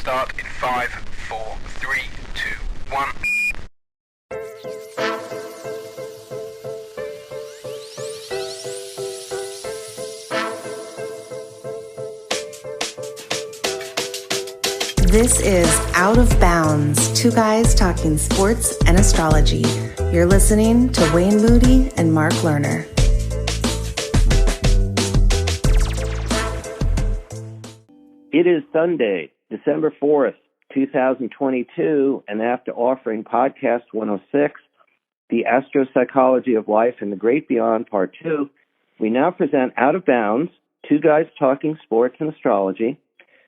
start in 5, 4, 3, 2, 1. This is Out of Bounds, two guys talking sports and astrology. You're listening to Wayne Moody and Mark Lerner. It is Sunday, December 4th, 2022, and after offering Podcast 106, The Astro-Psychology of Life and the Great Beyond, Part 2, we now present Out of Bounds, two guys talking sports and astrology,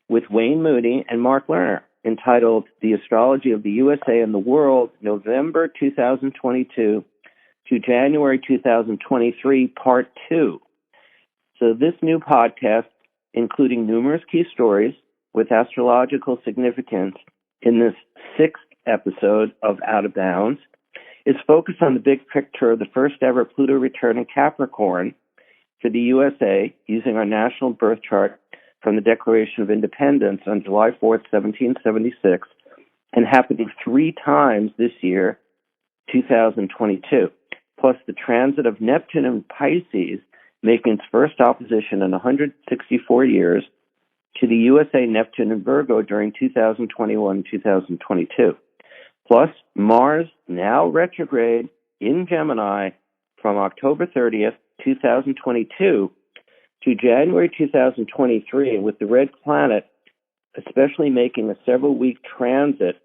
with Wayne Moody and Mark Lerner, entitled The Astrology of the USA and the World, November 2022 to January 2023, Part 2. So this new podcast, including numerous key stories with astrological significance in this sixth episode of Out of Bounds, is focused on the big picture of the first ever Pluto Return in Capricorn for the USA using our national birth chart from the Declaration of Independence on July 4th, 1776, and happening 3 times this year, 2022, plus the transit of Neptune and Pisces making its first opposition in 164 years to the USA Neptune and Virgo during 2021-2022. Plus, Mars, now retrograde in Gemini from October 30th, 2022 to January 2023, with the red planet especially making a several-week transit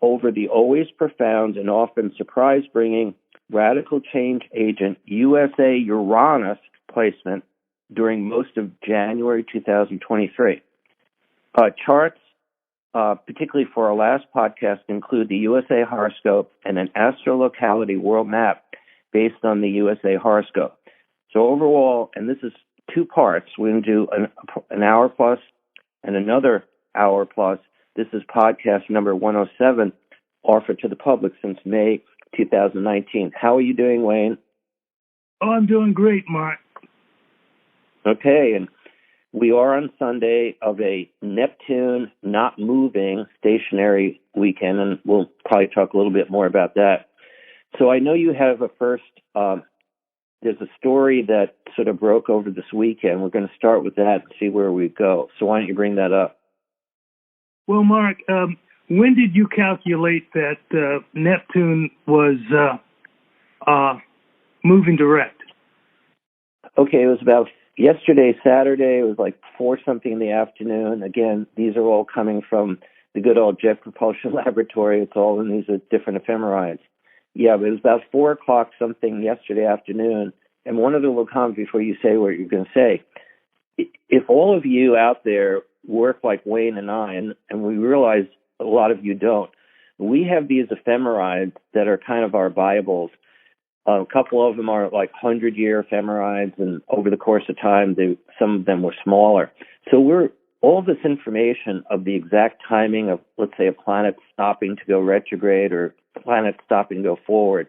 over the always profound and often surprise-bringing radical change agent USA Uranus placement during most of January 2023. Charts, particularly for our last podcast, include the USA horoscope and an Astro-Locality World Map based on the USA horoscope. So overall, and this is 2 parts, we're going to do an hour plus and another hour plus. This is podcast number 107, offered to the public since May 2019. How are you doing, Wayne? Oh, I'm doing great, Mark. Okay, and we are on Sunday of a Neptune not moving stationary weekend, and we'll probably talk a little bit more about that. So I know you have a first, there's a story that sort of broke over this weekend. We're going to start with that and see where we go. So why don't you bring that up? Well, Mark, when did you calculate that Neptune was moving direct? Okay, it was about yesterday, Saturday. It was like 4-something in the afternoon. Again, these are all coming from the good old Jet Propulsion Laboratory. It's all in these different ephemerides. Yeah, but it was about 4 o'clock something yesterday afternoon. And one other little comment before you say what you're going to say. If all of you out there work like Wayne and I, and we realize a lot of you don't, we have these ephemerides that are kind of our Bibles. A couple of them are like 100-year ephemerides, and over the course of time, some of them were smaller. So all this information of the exact timing of, let's say, a planet stopping to go retrograde or planet stopping to go forward,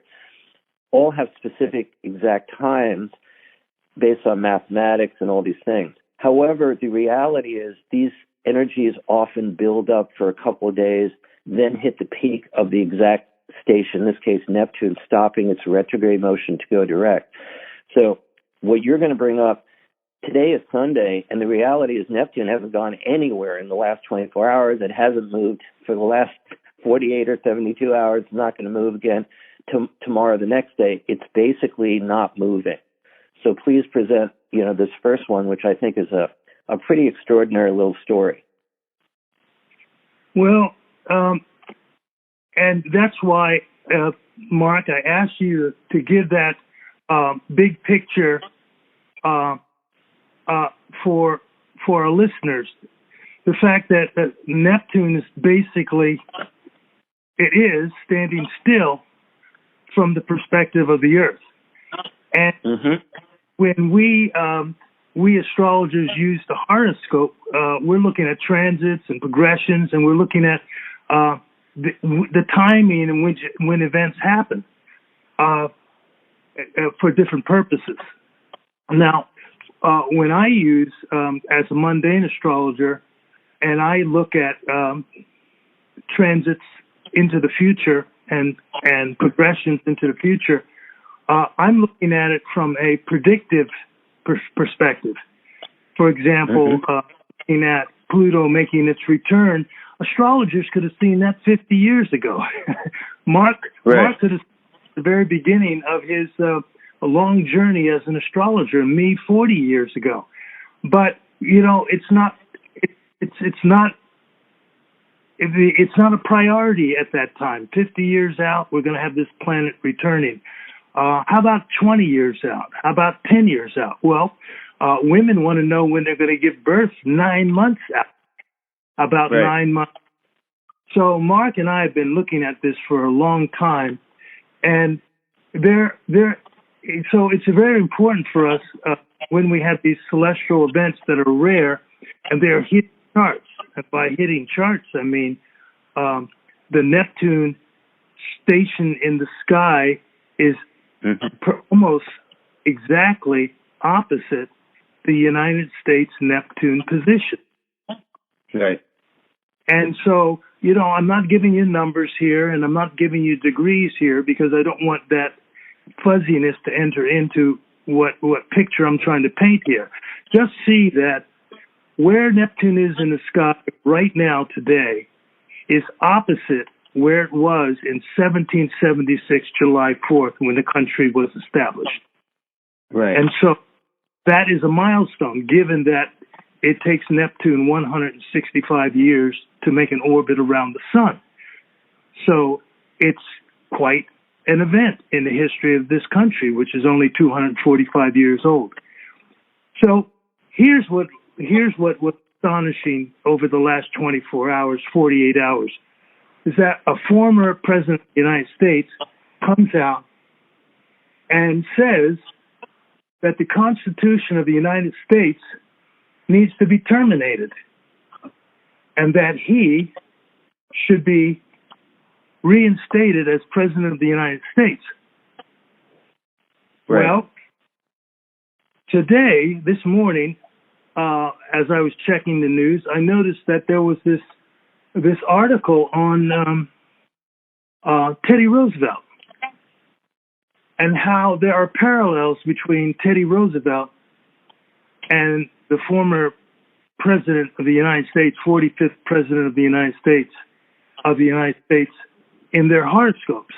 all have specific exact times based on mathematics and all these things. However, the reality is these energies often build up for a couple of days, then hit the peak of the exact station, in this case Neptune, stopping its retrograde motion to go direct. So what you're going to bring up, today is Sunday, and the reality is Neptune hasn't gone anywhere in the last 24 hours. It hasn't moved for the last 48 or 72 hours. It's not going to move again tomorrow, the next day. It's basically not moving. So please present, this first one, which I think is a pretty extraordinary little story. Well, and that's why, Mark, I asked you to give that big picture for our listeners. The fact that Neptune is basically, it is standing still from the perspective of the Earth. And when we astrologers use the horoscope, we're looking at transits and progressions, and we're looking at the timing in which when events happen for different purposes. Now, when I use, as a mundane astrologer, and I look at transits into the future and progressions into the future, I'm looking at it from a predictive perspective. For example, looking at Pluto making its return, astrologers could have seen that 50 years ago. Mark could have seen the very beginning of his a long journey as an astrologer, me 40 years ago. But it's not a priority at that time. 50 years out, we're going to have this planet returning. How about 20 years out? How about 10 years out? Well, women want to know when they're going to give birth 9 months out. About 9 months. So Mark and I have been looking at this for a long time, and so it's very important for us when we have these celestial events that are rare, and they're hitting charts. And by hitting charts, I mean the Neptune station in the sky is almost exactly opposite the United States Neptune position. Right. And so, I'm not giving you numbers here, and I'm not giving you degrees here because I don't want that fuzziness to enter into what picture I'm trying to paint here. Just see that where Neptune is in the sky right now today is opposite where it was in 1776, July 4th, when the country was established. Right. And so that is a milestone, given that it takes Neptune 165 years to make an orbit around the sun. So it's quite an event in the history of this country, which is only 245 years old. So here's what was astonishing over the last 24 hours, 48 hours, is that a former president of the United States comes out and says that the Constitution of the United States needs to be terminated and that he should be reinstated as president of the United States. Right. Well, today, this morning, as I was checking the news, I noticed that there was this article on Teddy Roosevelt and how there are parallels between Teddy Roosevelt and the former president of the United States, 45th president of the United States, in their horoscopes.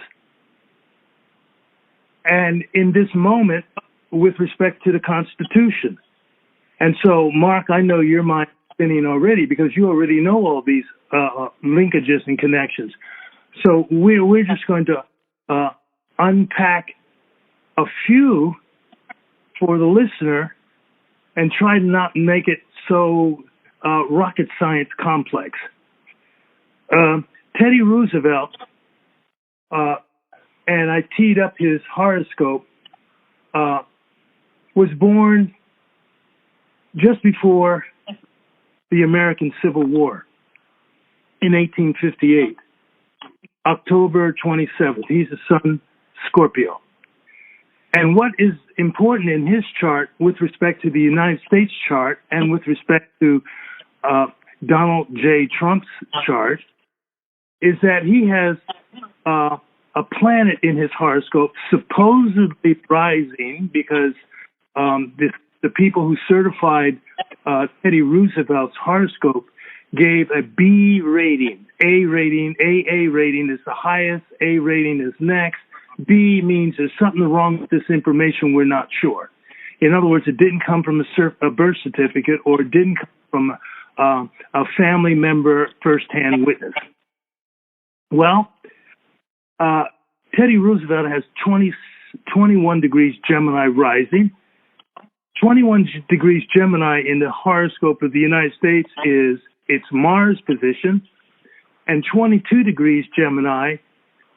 And in this moment, with respect to the Constitution. And so, Mark, I know your mind is spinning already because you already know all these linkages and connections. So we're just going to unpack a few for the listener and try to not make it so rocket science complex. Teddy Roosevelt, and I teed up his horoscope, was born just before the American Civil War in 1858, October 27th. He's a Sun Scorpio. And what is important in his chart with respect to the United States chart and with respect to Donald J. Trump's chart is that he has a planet in his horoscope supposedly rising because the people who certified Teddy Roosevelt's horoscope gave a B rating, A rating, AA rating is the highest, A rating is next. B means there's something wrong with this information, we're not sure. In other words, it didn't come from a birth certificate or it didn't come from a family member first-hand witness. Well, Teddy Roosevelt has 21 degrees Gemini rising. 21 degrees Gemini in the horoscope of the United States is its Mars position, and 22 degrees Gemini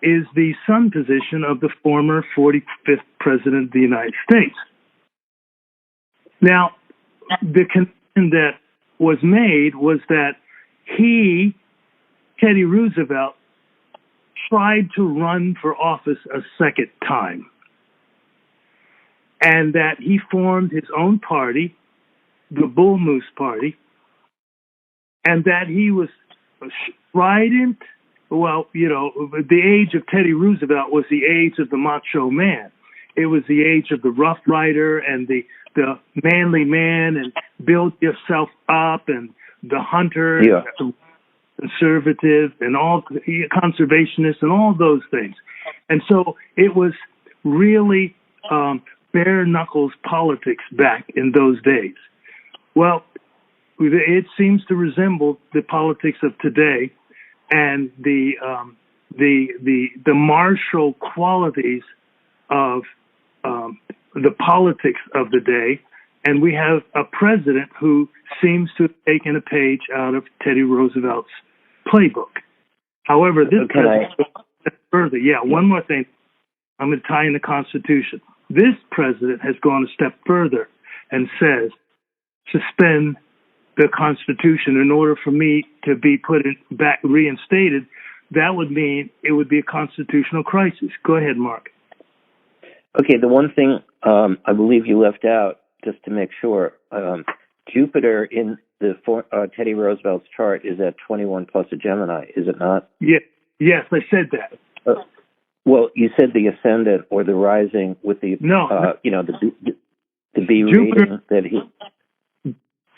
is the Sun position of the former 45th President of the United States. Now, the connection that was made was that Teddy Roosevelt, tried to run for office a second time, and that he formed his own party, the Bull Moose Party, and that he was strident. Well, the age of Teddy Roosevelt was the age of the macho man. It was the age of the Rough Rider and the manly man and build yourself up and the hunter, the conservative and all conservationists and all those things. And so it was really bare knuckles politics back in those days. Well, it seems to resemble the politics of today and the martial qualities of the politics of the day, and we have a president who seems to have taken a page out of Teddy Roosevelt's playbook. However, this president goes further. One more thing. I'm going to tie in the Constitution. This president has gone a step further and says, suspend the Constitution in order for me to be back reinstated. That would mean it would be a constitutional crisis. Go ahead, Mark. Okay, the one thing I believe you left out, just to make sure, Jupiter in the Teddy Roosevelt's chart is at 21 plus a Gemini, is it not? Yes, I said that. Well, you said the ascendant or the rising with the the B reading that he.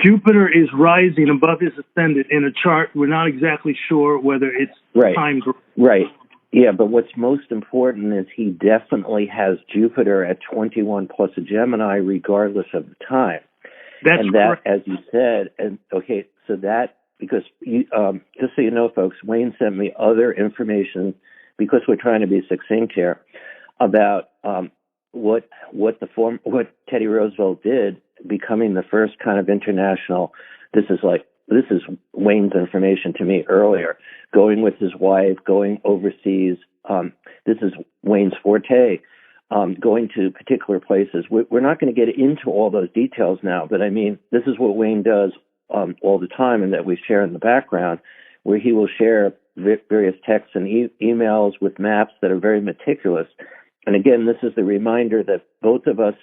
Jupiter is rising above his ascendant in a chart. We're not exactly sure whether it's time. Right. Yeah, but what's most important is he definitely has Jupiter at 21 plus a Gemini regardless of the time. That's correct. As you said, because you, just so you know, folks, Wayne sent me other information because we're trying to be succinct here about what Teddy Roosevelt did, becoming the first kind of international. This is Wayne's information to me earlier. Going with his wife, going overseas. This is Wayne's forte. Going to particular places. We're not going to get into all those details now, but I mean, this is what Wayne does all the time, and that we share in the background, where he will share various texts and emails with maps that are very meticulous. And again, this is the reminder that both of us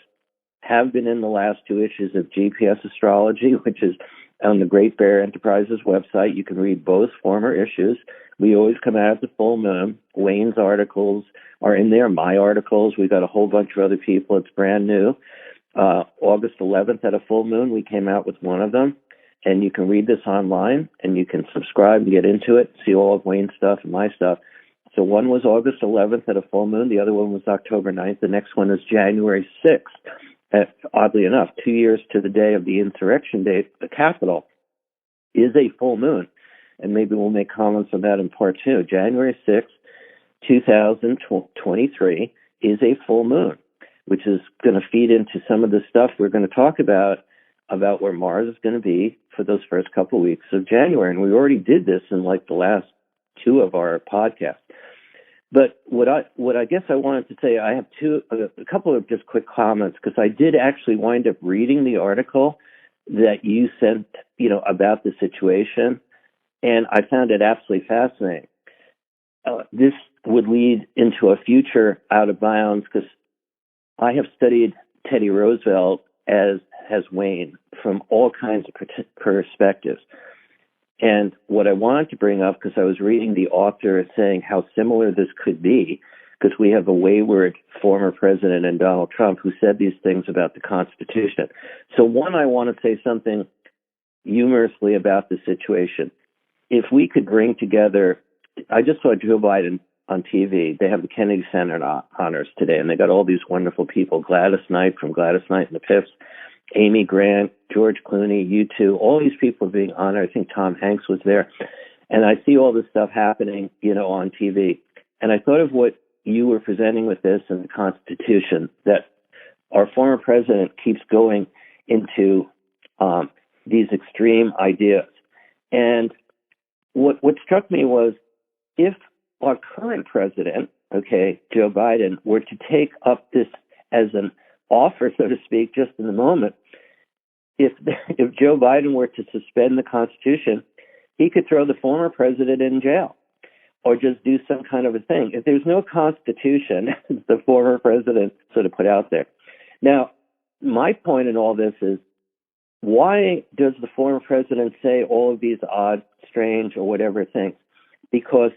have been in the last two issues of GPS Astrology, which is on the Great Bear Enterprises website. You can read both former issues. We always come out at the full moon. Wayne's articles are in there, my articles. We've got a whole bunch of other people. It's brand new. August 11th at a full moon, we came out with one of them. And you can read this online, and you can subscribe and get into it, see all of Wayne's stuff and my stuff. So one was August 11th at a full moon. The other one was October 9th. The next one is January 6th. Oddly enough, 2 years to the day of the insurrection date, the Capitol is a full moon. And maybe we'll make comments on that in part two. January 6th, 2023 is a full moon, which is going to feed into some of the stuff we're going to talk about where Mars is going to be for those first couple of weeks of January. And we already did this in like the last two of our podcasts. But what I guess I wanted to say, I have a couple of just quick comments, because I did actually wind up reading the article that you sent, about the situation, and I found it absolutely fascinating. This would lead into a future out of bounds, because I have studied Teddy Roosevelt as has Wayne from all kinds of perspectives. And what I wanted to bring up, because I was reading the author saying how similar this could be, because we have a wayward former president in Donald Trump who said these things about the Constitution. So one, I want to say something humorously about the situation. If we could bring together, I just saw Joe Biden on TV. They have the Kennedy Center honors today, and they got all these wonderful people, Gladys Knight from Gladys Knight and the Pips, Amy Grant, George Clooney, U2, all these people being honored. I think Tom Hanks was there. And I see all this stuff happening, on TV. And I thought of what you were presenting with this and the Constitution, that our former president keeps going into these extreme ideas. And what struck me was, if our current president, Joe Biden, were to take up this as an offer, so to speak, just in the moment, if Joe Biden were to suspend the Constitution, he could throw the former president in jail or just do some kind of a thing. If there's no Constitution, the former president sort of put out there. Now, my point in all this is, why does the former president say all of these odd, strange, or whatever things? Because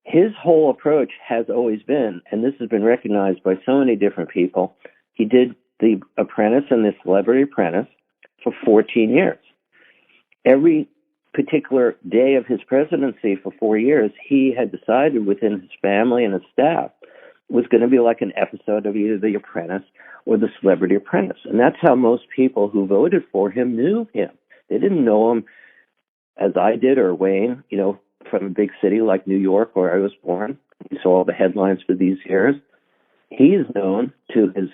his whole approach has always been, and this has been recognized by so many different people, he did The Apprentice and The Celebrity Apprentice for 14 years. Every particular day of his presidency for 4 years, he had decided within his family and his staff was going to be like an episode of either The Apprentice or The Celebrity Apprentice. And that's how most people who voted for him knew him. They didn't know him as I did, or Wayne, from a big city like New York where I was born. He saw all the headlines for these years. He's known to his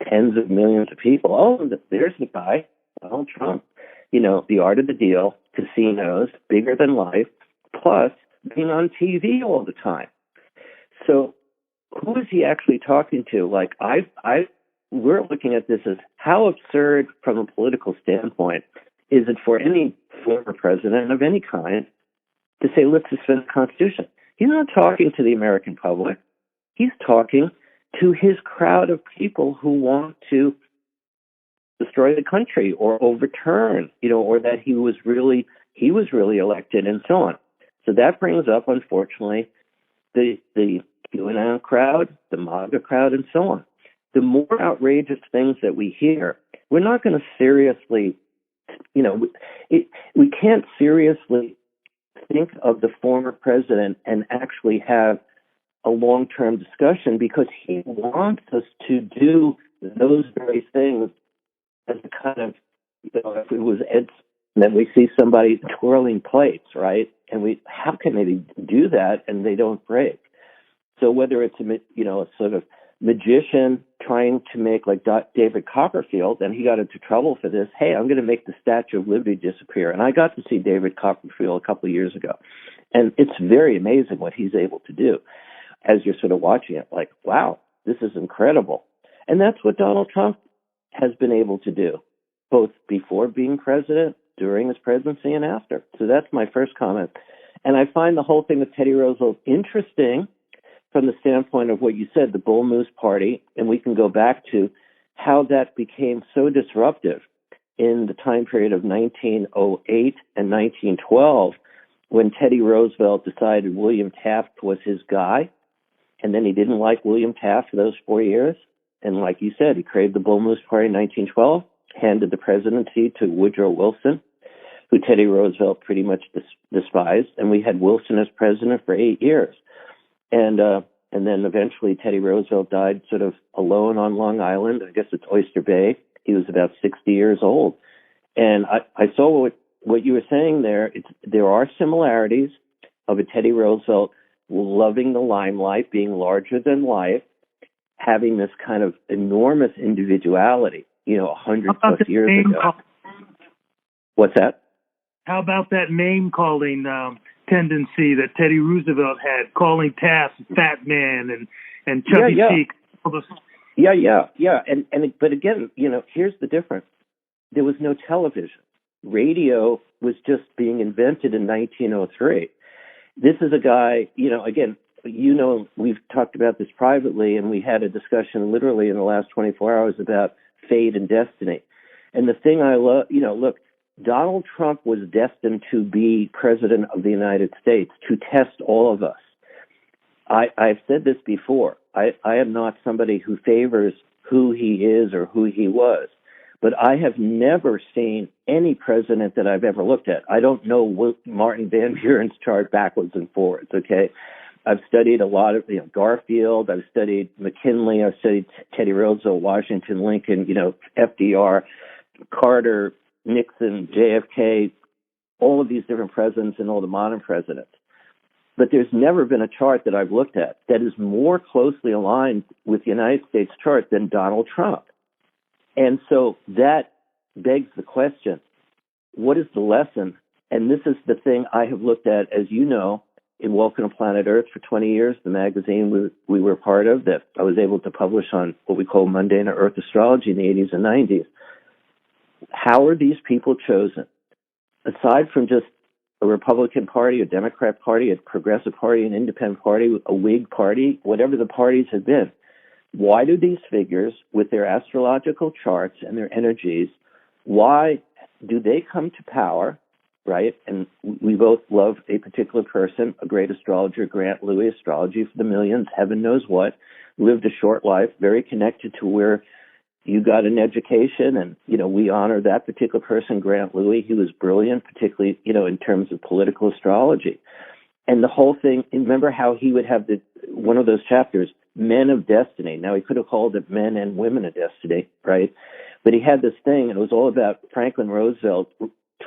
tens of millions of people. Oh, there's the guy, Donald Trump. The art of the deal, casinos, bigger than life, plus being on TV all the time. So who is he actually talking to? Like, we're looking at this as how absurd from a political standpoint is it for any former president of any kind to say, let's suspend the Constitution. He's not talking to the American public. He's talking to his crowd of people who want to destroy the country or overturn, or that he was really elected and so on. So that brings up, unfortunately, the QAnon crowd, the MAGA crowd, and so on. The more outrageous things that we hear, we're not going to seriously, we can't seriously think of the former president and actually have a long-term discussion, because he wants us to do those very things as a kind of, if it was Ed, then we see somebody twirling plates, right? And how can they do that and they don't break? So whether it's a sort of magician trying to make like David Copperfield, and he got into trouble for this. Hey, I'm going to make the Statue of Liberty disappear. And I got to see David Copperfield a couple of years ago, and it's very amazing what he's able to do. As you're sort of watching it, like, wow, this is incredible. And that's what Donald Trump has been able to do, both before being president, during his presidency, and after. So that's my first comment. And I find the whole thing with Teddy Roosevelt interesting from the standpoint of what you said, the Bull Moose Party, and we can go back to how that became so disruptive in the time period of 1908 and 1912, when Teddy Roosevelt decided William Taft was his guy. And then he didn't like William Taft for those 4 years. And like you said, he created the Bull Moose Party in 1912, handed the presidency to Woodrow Wilson, who Teddy Roosevelt pretty much despised. And we had Wilson as president for 8 years. And then eventually Teddy Roosevelt died sort of alone on Long Island. I guess it's Oyster Bay. He was about 60 years old. And I saw what you were saying there. There are similarities of a Teddy Roosevelt loving the limelight, being larger than life, having this kind of enormous individuality, 100 plus years ago. What's that? How about that name-calling tendency that Teddy Roosevelt had, calling Taft Fat Man and Chubby Cheek? Yeah. But again, here's the difference. There was no television. Radio was just being invented in 1903. This is a guy, again, we've talked about this privately, and we had a discussion literally in the last 24 hours about fate and destiny. And the thing I love, look, Donald Trump was destined to be president of the United States, to test all of us. I've said this before. I am not somebody who favors who he is or who he was. But I have never seen any president that I've ever looked at. I don't know Martin Van Buren's chart backwards and forwards, okay? I've studied a lot of, Garfield. I've studied McKinley. I've studied Teddy Roosevelt, Washington, Lincoln, FDR, Carter, Nixon, JFK, all of these different presidents and all the modern presidents. But there's never been a chart that I've looked at that is more closely aligned with the United States chart than Donald Trump. And so that begs the question, what is the lesson? And this is the thing I have looked at, as you know, in Welcome to Planet Earth for 20 years, the magazine we were part of that I was able to publish on what we call Mundane Earth Astrology in the 80s and 90s. How are these people chosen? Aside from just a Republican Party, a Democrat Party, a Progressive Party, an Independent Party, a Whig Party, whatever the parties have been, why do these figures, with their astrological charts and their energies, why do they come to power, right? And we both love a particular person, a great astrologer, Grant Louis, Astrology for the Millions, heaven knows what, lived a short life, very connected to where you got an education. And, we honor that particular person, Grant Louis. He was brilliant, particularly, in terms of political astrology. And the whole thing, remember how he would have one of those chapters, Men of Destiny. Now, he could have called it Men and Women of Destiny, right? But he had this thing, and it was all about Franklin Roosevelt,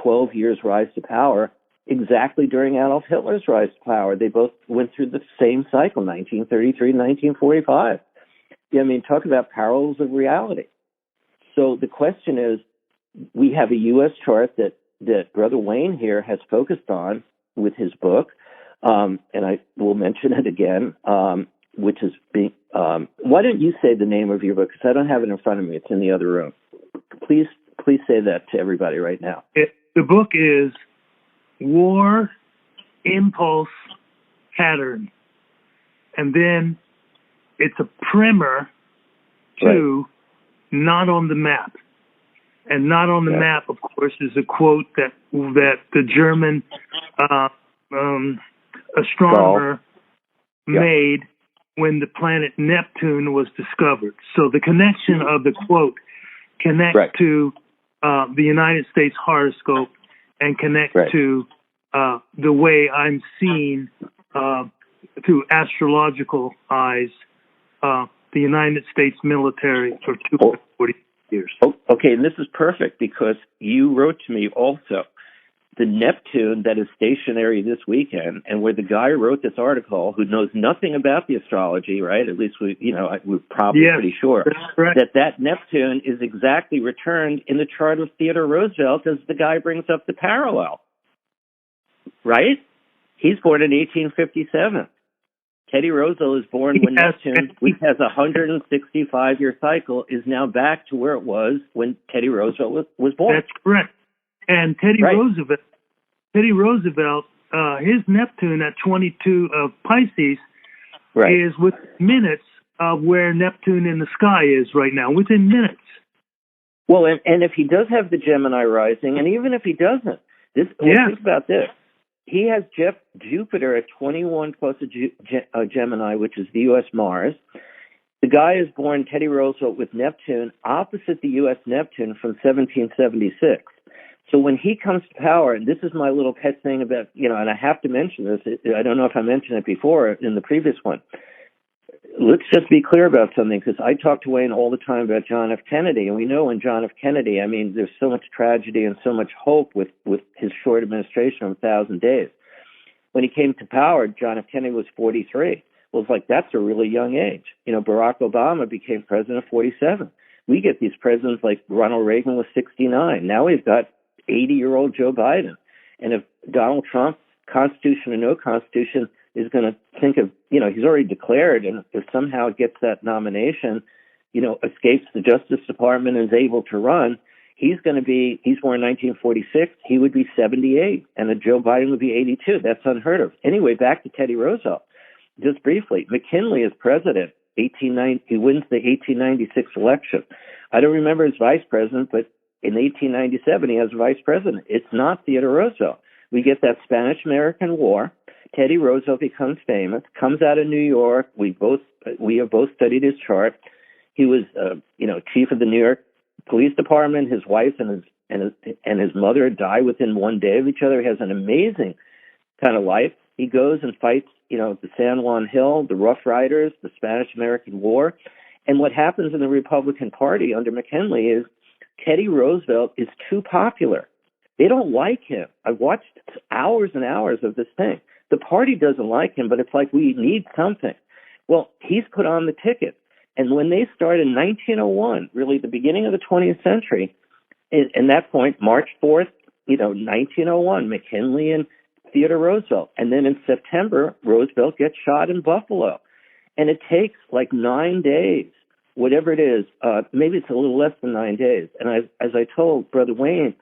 12 years rise to power, exactly during Adolf Hitler's rise to power. They both went through the same cycle, 1933 to 1945. Talk about parallels of reality. So the question is, we have a U.S. chart that Brother Wayne here has focused on with his book, and I will mention it again, which is being, why don't you say the name of your book? Because I don't have it in front of me. It's in the other room. Please say that to everybody right now. The book is War Impulse Pattern. And then it's a primer to Not on the Map. And Not on the Map, of course, is a quote that the German astronomer made when the planet Neptune was discovered. So the connection of the quote connects to the United States horoscope and connects to the way I'm seeing through astrological eyes the United States military for 240 years. Okay, and this is perfect because you wrote to me also the Neptune that is stationary this weekend, and where the guy who wrote this article, who knows nothing about the astrology, right? At least we're probably pretty sure that Neptune is exactly returned in the chart of Theodore Roosevelt as the guy brings up the parallel, right? He's born in 1857. Teddy Roosevelt is born when Neptune, which has a 165-year cycle, is now back to where it was when Teddy Roosevelt was born. That's correct. And Teddy Roosevelt, his Neptune at 22 of Pisces is within minutes of where Neptune in the sky is right now, within minutes. Well, and if he does have the Gemini rising, and even if he doesn't, think about this. He has Jupiter at 21 plus a Gemini, which is the U.S. Mars. The guy is born, Teddy Roosevelt, with Neptune opposite the U.S. Neptune from 1776. So when he comes to power, and this is my little pet thing about, and I have to mention this, I don't know if I mentioned it before in the previous one. Let's just be clear about something, because I talk to Wayne all the time about John F. Kennedy, and we know in John F. Kennedy, there's so much tragedy and so much hope with his short administration of 1,000 days. When he came to power, John F. Kennedy was 43. Well, it's like, that's a really young age. Barack Obama became president at 47. We get these presidents like Ronald Reagan was 69. Now we've got 80-year-old Joe Biden. And if Donald Trump, Constitution or no Constitution, is going to think of, he's already declared, and if somehow gets that nomination, escapes the Justice Department and is able to run, he's born in 1946, he would be 78, and a Joe Biden would be 82. That's unheard of. Anyway, back to Teddy Roosevelt. Just briefly, McKinley is president. He wins the 1896 election. I don't remember his vice president, but in 1897, he has a vice president. It's not Theodore Roosevelt. We get that Spanish-American War. Teddy Roosevelt becomes famous, comes out of New York. We have both studied his chart. He was, chief of the New York Police Department. His wife and his mother die within one day of each other. He has an amazing kind of life. He goes and fights, the San Juan Hill, the Rough Riders, the Spanish-American War. And what happens in the Republican Party under McKinley is Teddy Roosevelt is too popular. They don't like him. I've watched hours and hours of this thing. The party doesn't like him, but it's like, we need something. Well, he's put on the ticket. And when they start in 1901, really the beginning of the 20th century, and that point, March 4th, 1901, McKinley and Theodore Roosevelt. And then in September, Roosevelt gets shot in Buffalo. And it takes like 9 days, whatever it is. Maybe it's a little less than 9 days. And as I told Brother Wayne,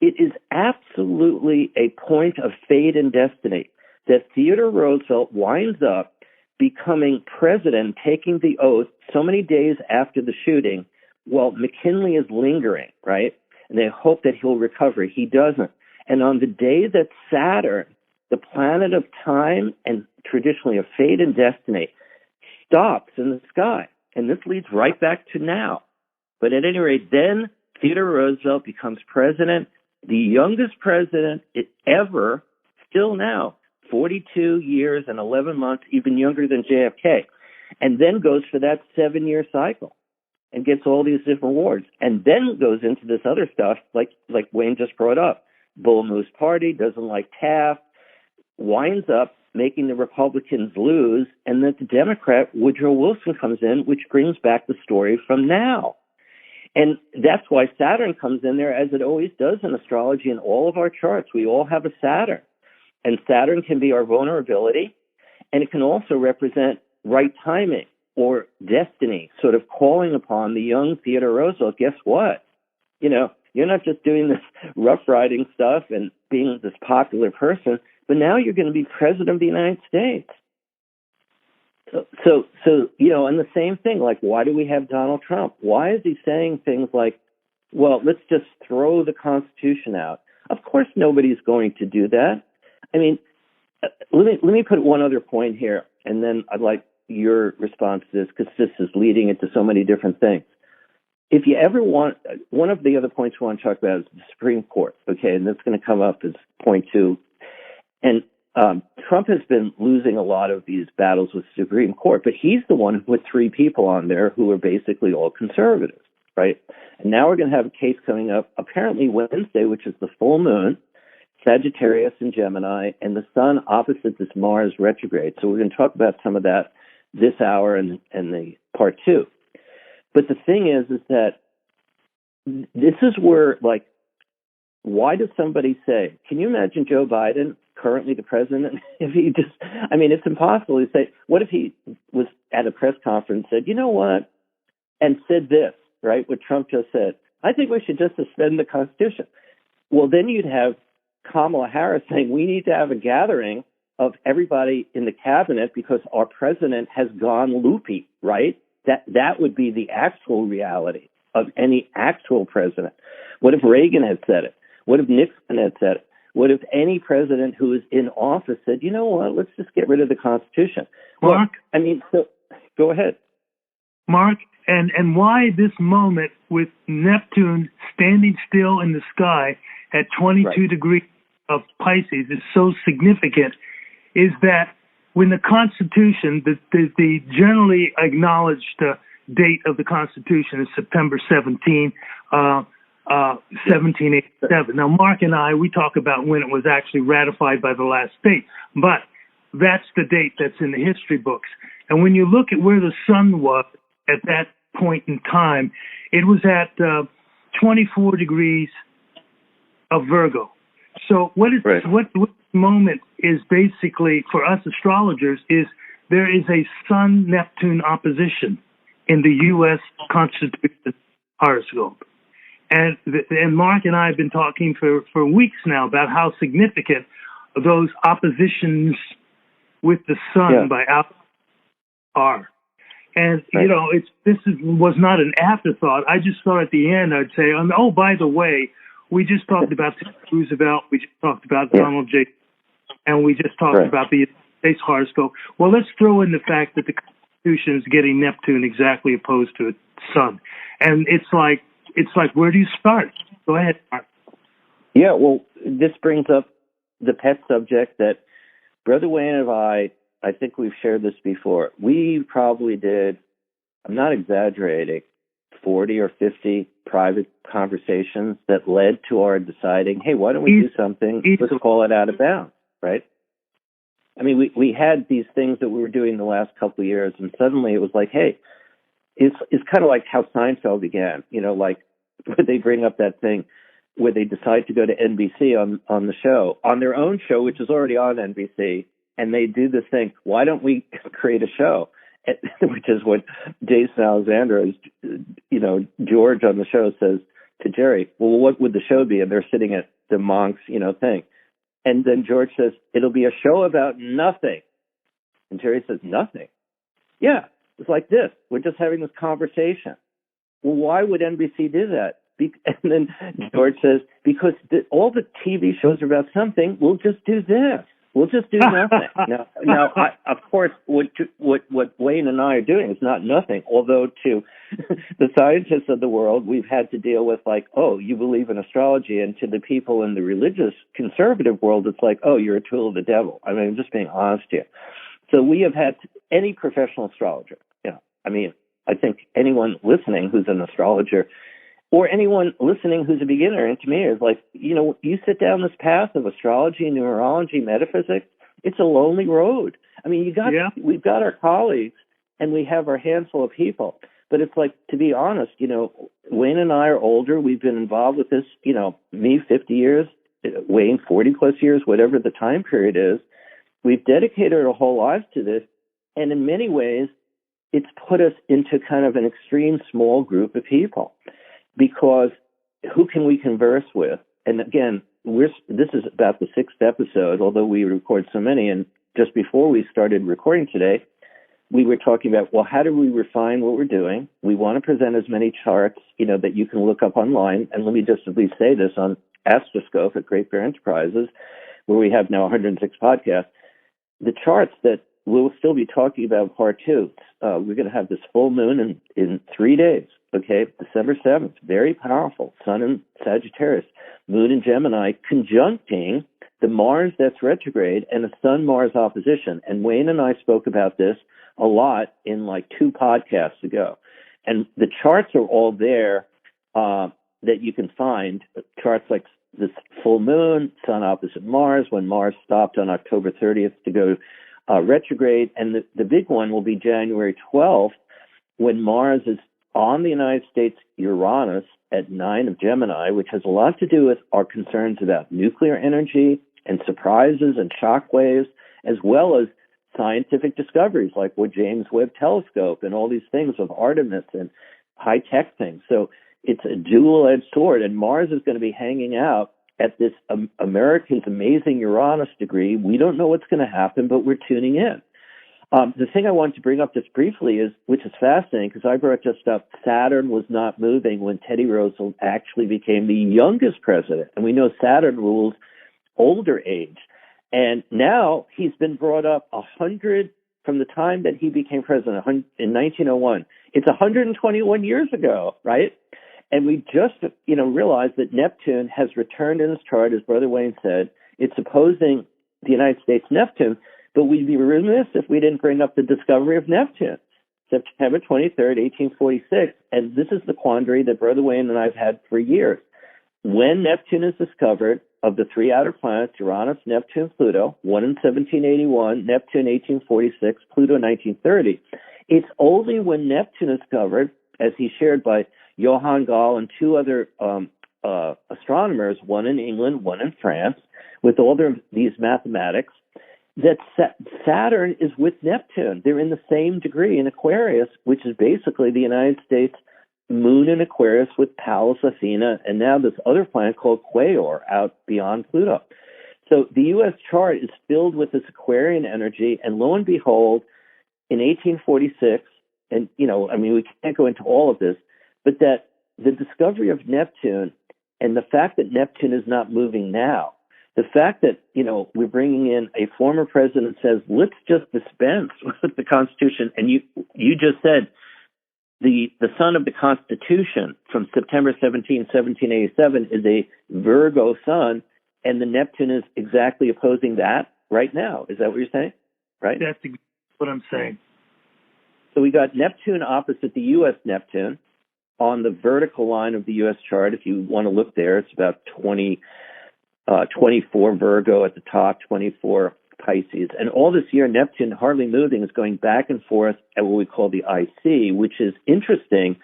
it is absolutely a point of fate and destiny that Theodore Roosevelt winds up becoming president, taking the oath so many days after the shooting, while McKinley is lingering, right? and they hope that he'll recover. He doesn't. And on the day that Saturn, the planet of time and traditionally of fate and destiny, stops in the sky, and this leads right back to now. But at any rate, then Theodore Roosevelt becomes president, the youngest president ever, still now, 42 years and 11 months, even younger than JFK, and then goes for that 7-year cycle and gets all these different awards, and then goes into this other stuff like Wayne just brought up. Bull Moose Party, doesn't like Taft, winds up making the Republicans lose, and then the Democrat Woodrow Wilson comes in, which brings back the story from now. And that's why Saturn comes in there, as it always does in astrology in all of our charts. We all have a Saturn. And Saturn can be our vulnerability, and it can also represent right timing or destiny, sort of calling upon the young Theodore Roosevelt. Guess what? You know, you're not just doing this rough riding stuff and being this popular person, but now you're going to be president of the United States. So, you know, and the same thing, like, why do we have Donald Trump? Why is he saying things like, well, let's just throw the Constitution out? Of course, nobody's going to do that. I mean, let me put one other point here, and then I'd like your response to this, because this is leading into so many different things. If you ever want, one of the other points we want to talk about is the Supreme Court, okay, and that's going to come up as point 2. And Trump has been losing a lot of these battles with the Supreme Court, but he's the one who put 3 people on there who are basically all conservatives, right? And now we're going to have a case coming up, apparently Wednesday, which is the full moon, Sagittarius and Gemini, and the sun opposite this Mars retrograde. So we're going to talk about some of that this hour and the part 2. But the thing is that this is where, like, why does somebody say, can you imagine Joe Biden, currently the president, if he just, I mean, it's impossible to say, what if he was at a press conference and said, you know what, and said this, right, what Trump just said, I think we should just suspend the Constitution. Well, then you'd have Kamala Harris saying, we need to have a gathering of everybody in the cabinet because our president has gone loopy, right? That would be the actual reality of any actual president. What if Reagan had said it? What if Nixon had said it? What if any president who is in office said, you know what, let's just get rid of the Constitution? Mark? Well, I mean, so go ahead. Mark, and why this moment with Neptune standing still in the sky at 22 degrees of Pisces is so significant is that when the Constitution, the generally acknowledged date of the Constitution is September 17, 1787. Now, Mark and I, we talk about when it was actually ratified by the last state, but that's the date that's in the history books. And when you look at where the sun was at that point in time, it was at 24 degrees of Virgo. So what this moment is basically for us astrologers is there is a Sun-Neptune opposition in the U.S. Constitution horoscope. And Mark and I have been talking for weeks now about how significant those oppositions with the sun by Al are. And, you know, was not an afterthought. I just thought at the end I'd say, oh, by the way, we just talked about Roosevelt, we just talked about Donald J. and we just talked about the States horoscope. Well, let's throw in the fact that the Constitution is getting Neptune exactly opposed to its sun. And it's like, where do you start? Go ahead, Mark. Yeah, well, this brings up the pet subject that Brother Wayne and I think we've shared this before. We probably did, I'm not exaggerating, 40 or 50 private conversations that led to our deciding, hey, why don't we do something? Let's call it out of bounds, right? I mean, we had these things that we were doing the last couple of years, and suddenly it was like, hey, it's kind of like how Seinfeld began, you know, like when they bring up that thing where they decide to go to NBC on the show, on their own show, which is already on NBC, and they do this thing, why don't we create a show? Which is what Jason Alexander, you know, George on the show says to Jerry, well, what would the show be? And they're sitting at the Monk's, you know, thing. And then George says, it'll be a show about nothing. And Jerry says, nothing? Yeah, it's like this. We're just having this conversation. Well, why would NBC do that? And then George says, because all the TV shows are about something, we'll just do this. We'll just do nothing. Now, of course, what Wayne and I are doing is not nothing, although to the scientists of the world, we've had to deal with like, oh, you believe in astrology, and to the people in the religious conservative world, it's like, oh, you're a tool of the devil. I mean, I'm just being honest here. So we have had any professional astrologer, I mean, I think anyone listening who's an astrologer or anyone listening who's a beginner, and to me is like, you sit down this path of astrology, numerology, metaphysics, it's a lonely road. I mean, we've got our colleagues and we have our handful of people, but it's like, to be honest, Wayne and I are older. We've been involved with this, me 50 years, Wayne 40 plus years, whatever the time period is. We've dedicated our whole lives to this. And in many ways, it's put us into kind of an extreme small group of people, because who can we converse with? And again, this is about the 6th episode, although we record so many. And just before we started recording today, we were talking about, well, how do we refine what we're doing? We want to present as many charts, that you can look up online. And let me just at least say this on Astroscope at Great Bear Enterprises, where we have now 106 podcasts. The charts that we'll still be talking about part 2. We're going to have this full moon in 3 days, okay? December 7th, very powerful. Sun in Sagittarius, moon in Gemini, conjuncting the Mars that's retrograde and a Sun-Mars opposition. And Wayne and I spoke about this a lot in like 2 podcasts ago. And the charts are all there that you can find. Charts like this full moon, Sun opposite Mars, when Mars stopped on October 30th to go retrograde, and the big one will be January 12th, when Mars is on the United States Uranus at 9 of Gemini, which has a lot to do with our concerns about nuclear energy and surprises and shock waves, as well as scientific discoveries like what James Webb Telescope and all these things of Artemis and high-tech things. So it's a dual-edged sword, and Mars is going to be hanging out at this America's amazing Uranus degree. We don't know what's going to happen, but we're tuning in. The thing I wanted to bring up just briefly is, which is fascinating, because I brought just up, Saturn was not moving when Teddy Roosevelt actually became the youngest president. And we know Saturn rules older age. And now he's been brought up 100 from the time that he became president in 1901. It's 121 years ago, right? And we just, realized that Neptune has returned in his chart, as Brother Wayne said. It's opposing the United States Neptune, but we'd be remiss if we didn't bring up the discovery of Neptune, September 23rd, 1846. And this is the quandary that Brother Wayne and I have had for years. When Neptune is discovered, of the 3 outer planets, Uranus, Neptune, Pluto, one in 1781, Neptune 1846, Pluto 1930, it's only when Neptune is discovered, as he shared by Johann Gall and 2 other astronomers, one in England, one in France, with all these mathematics, that Saturn is with Neptune. They're in the same degree in Aquarius, which is basically the United States moon in Aquarius with Pallas Athena, and now this other planet called Quaoar out beyond Pluto. So the U.S. chart is filled with this Aquarian energy, and lo and behold, in 1846, and, we can't go into all of this, but that the discovery of Neptune and the fact that Neptune is not moving now, the fact that, we're bringing in a former president says, let's just dispense with the Constitution. And you just said the son of the Constitution from September 17, 1787 is a Virgo sun, and the Neptune is exactly opposing that right now. Is that what you're saying? Right? That's exactly what I'm saying. So we got Neptune opposite the U.S. Neptune on the vertical line of the U.S. chart. If you want to look there, it's about 24 Virgo at the top, 24 Pisces. And all this year, Neptune, hardly moving, is going back and forth at what we call the IC, which is interesting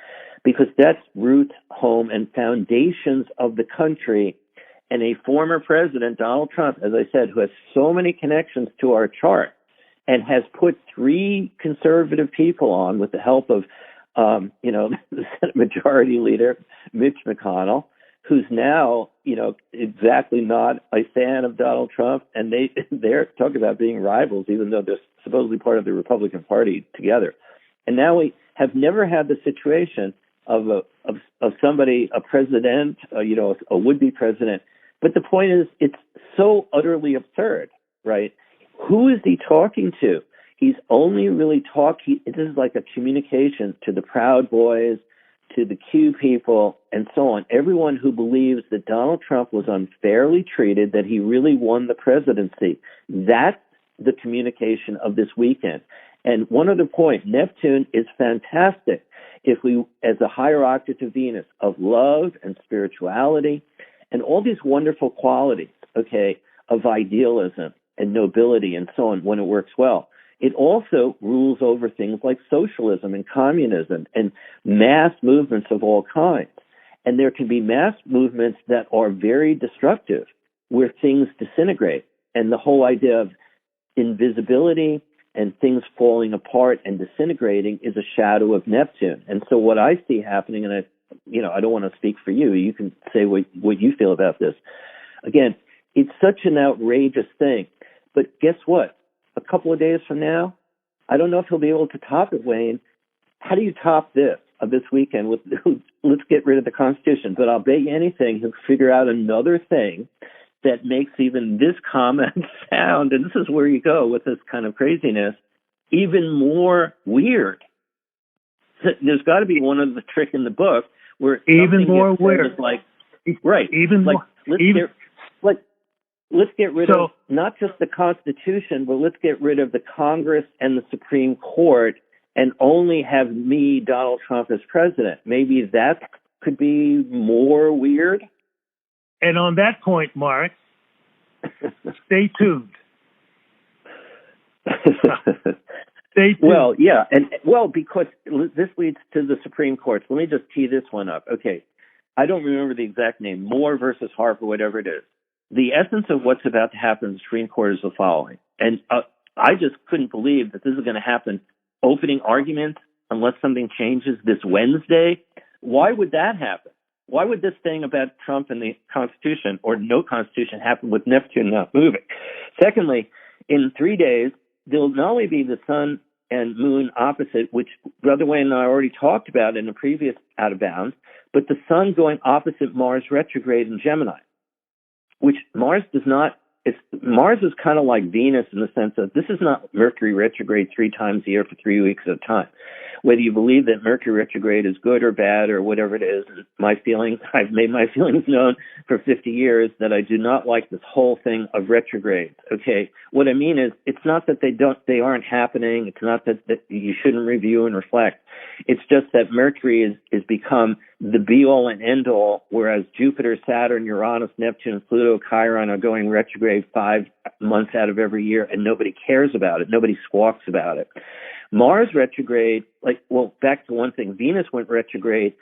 because that's roots, home, and foundations of the country. And a former president, Donald Trump, as I said, who has so many connections to our chart and has put 3 conservative people on with the help of, the Senate Majority Leader, Mitch McConnell, who's now, exactly not a fan of Donald Trump. And they're talking about being rivals, even though they're supposedly part of the Republican Party together. And now we have never had the situation of of somebody, a president, a would-be president. But the point is, it's so utterly absurd, right? Who is he talking to? He's only really this is like a communication to the Proud Boys, to the Q people, and so on. Everyone who believes that Donald Trump was unfairly treated, that he really won the presidency. That's the communication of this weekend. And one other point, Neptune is fantastic if we, as a higher octave of Venus, of love and spirituality and all these wonderful qualities, okay, of idealism and nobility and so on, when it works well. It also rules over things like socialism and communism and mass movements of all kinds. And there can be mass movements that are very destructive, where things disintegrate. And the whole idea of invisibility and things falling apart and disintegrating is a shadow of Neptune. And so what I see happening, and I don't want to speak for you, you can say what you feel about this. Again, it's such an outrageous thing. But guess what? A couple of days from now, I don't know if he'll be able to top it, Wayne. How do you top this weekend? Let's get rid of the Constitution. But I'll bet you anything he'll figure out another thing that makes even this comment sound, and this is where you go with this kind of craziness, even more weird. There's got to be one of the trick in the book where even more weird, like, right? Even like, more, let's get rid of not just the Constitution, but let's get rid of the Congress and the Supreme Court, and only have Donald Trump, as president. Maybe that could be more weird. And on that point, Mark, stay tuned. Stay tuned. Well, yeah, because this leads to the Supreme Court. So let me just tee this one up. Okay, I don't remember the exact name, Moore versus Harper, whatever it is. The essence of what's about to happen in the Supreme Court is the following. And I just couldn't believe that this is going to happen. Opening arguments, unless something changes this Wednesday. Why would that happen? Why would this thing about Trump and the Constitution, or no Constitution, happen with Neptune not moving? Secondly, in 3 days, there'll not only be the sun and moon opposite, which Brother Wayne and I already talked about in the previous Out of Bounds, but the sun going opposite Mars retrograde in Gemini, which Mars does not. Mars is kind of like Venus in the sense of this is not Mercury retrograde 3 times a year for 3 weeks at a time. Whether you believe that Mercury retrograde is good or bad or whatever it is, my feelings, I've made my feelings known for 50 years that I do not like this whole thing of retrogrades. Okay, what I mean is it's not that they aren't happening. It's not that you shouldn't review and reflect. It's just that Mercury is become the be-all and end-all, whereas Jupiter, Saturn, Uranus, Neptune, Pluto, Chiron are going retrograde 5 months out of every year, and nobody cares about it. Nobody squawks about it. Mars retrograde, back to one thing, Venus went retrograde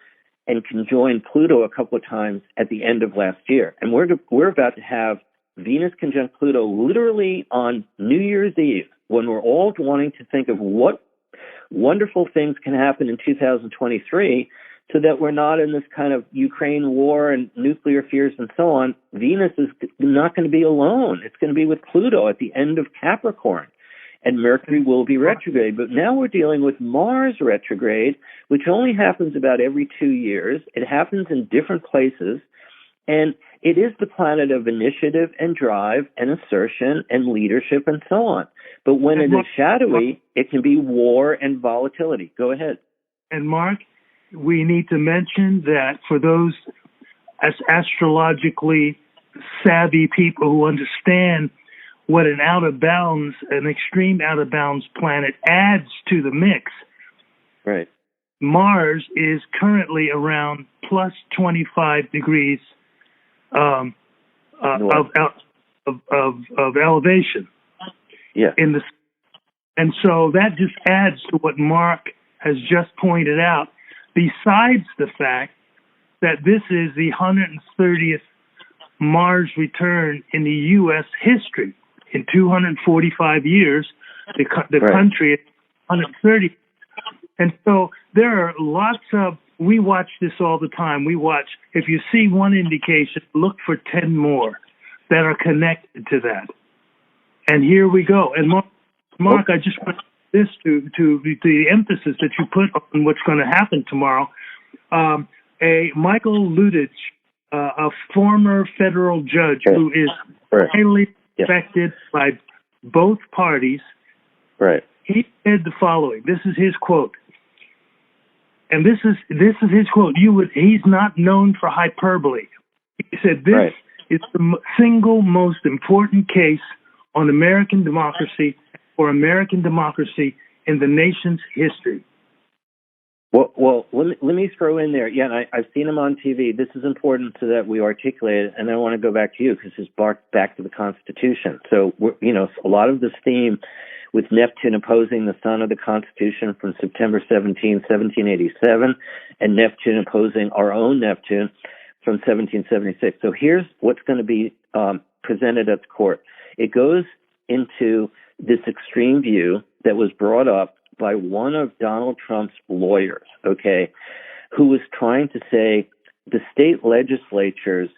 and conjoined Pluto a couple of times at the end of last year. And we're about to have Venus conjunct Pluto literally on New Year's Eve, when we're all wanting to think of what wonderful things can happen in 2023 so that we're not in this kind of Ukraine war and nuclear fears and so on. Venus is not going to be alone. It's going to be with Pluto at the end of Capricorn. And Mercury will be retrograde. But now we're dealing with Mars retrograde, which only happens about every 2 years. It happens in different places. And it is the planet of initiative and drive and assertion and leadership and so on. But when it is shadowy, it can be war and volatility. Go ahead. And Mark, we need to mention that for those as astrologically savvy people who understand what an extreme out of bounds planet adds to the mix. Right. Mars is currently around plus 25 degrees of elevation. Yeah. And so that just adds to what Mark has just pointed out, besides the fact that this is the 130th Mars return in the U.S. history. In 245 years, the right. country is 130. And so there are lots of, we watch this all the time. If you see one indication, look for 10 more that are connected to that. And here we go. And Mark, I just want this to the emphasis that you put on what's going to happen tomorrow. Michael Lutich, a former federal judge who is highly respected by both parties. Right. He said the following. This is his quote. And this is his quote. He's not known for hyperbole. He said, this is the single most important case on American democracy or American democracy in the nation's history. Well, let me throw in there. Yeah, and I've seen him on TV. This is important so that we articulate it, and I want to go back to you because it's back to the Constitution. So, a lot of this theme with Neptune opposing the sun of the Constitution from September 17, 1787, and Neptune opposing our own Neptune from 1776. So here's what's going to be presented at the court. It goes into this extreme view that was brought up by one of Donald Trump's lawyers, who was trying to say the state legislatures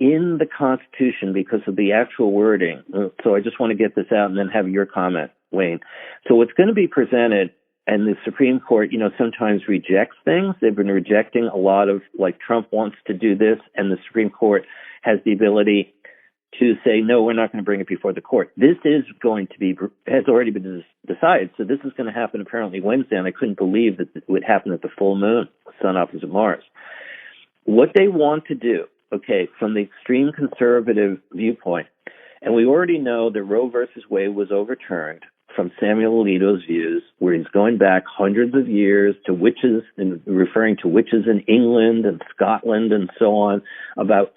in the Constitution, because of the actual wording. So I just want to get this out and then have your comment, Wayne. So what's going to be presented, and the Supreme Court, sometimes rejects things. They've been rejecting a lot of, like, Trump wants to do this, and the Supreme Court has the ability to say, no, we're not going to bring it before the court. This is going to be, has already been decided. So this is going to happen apparently Wednesday, and I couldn't believe that it would happen at the full moon, sun opposite Mars. What they want to do, from the extreme conservative viewpoint, and we already know that Roe versus Wade was overturned from Samuel Alito's views, where he's going back hundreds of years to witches and referring to witches in England and Scotland and so on about